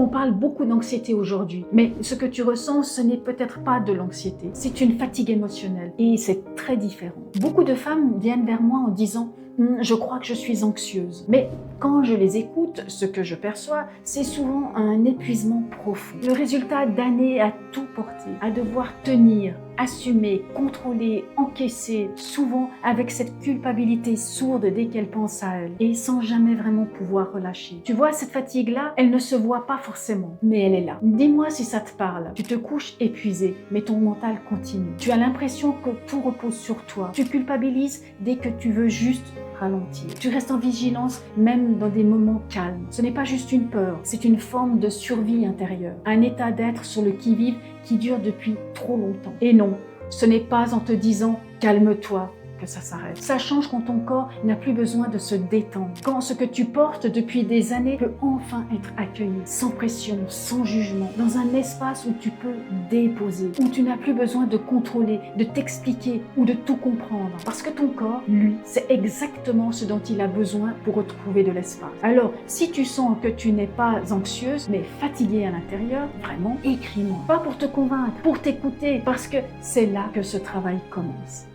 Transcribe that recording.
On parle beaucoup d'anxiété aujourd'hui, mais ce que tu ressens, ce n'est peut-être pas de l'anxiété. C'est une fatigue émotionnelle et c'est très différent. Beaucoup de femmes viennent vers moi en disant « je crois que je suis anxieuse ». Mais quand je les écoute, ce que je perçois, c'est souvent un épuisement profond. Le résultat d'années à tout porter, à devoir tenir, assumer, contrôler, encaisser, souvent avec cette culpabilité sourde dès qu'elle pense à elle et sans jamais vraiment pouvoir relâcher. Tu vois, cette fatigue-là, elle ne se voit pas forcément, mais elle est là. Dis-moi si ça te parle. Tu te couches épuisé, mais ton mental continue. Tu as l'impression que tout repose sur toi. Tu culpabilises dès que tu veux juste ralentir. Tu restes en vigilance même dans des moments calmes. Ce n'est pas juste une peur, c'est une forme de survie intérieure, un état d'être sur le qui-vive qui dure depuis trop longtemps. Et non, ce n'est pas en te disant « calme-toi » que ça s'arrête. Ça change quand ton corps n'a plus besoin de se détendre. Quand ce que tu portes depuis des années peut enfin être accueilli, sans pression, sans jugement, dans un espace où tu peux déposer, où tu n'as plus besoin de contrôler, de t'expliquer ou de tout comprendre. Parce que ton corps, lui, c'est exactement ce dont il a besoin pour retrouver de l'espace. Alors, si tu sens que tu n'es pas anxieuse, mais fatiguée à l'intérieur, vraiment, écris-moi. Pas pour te convaincre, pour t'écouter, parce que c'est là que ce travail commence.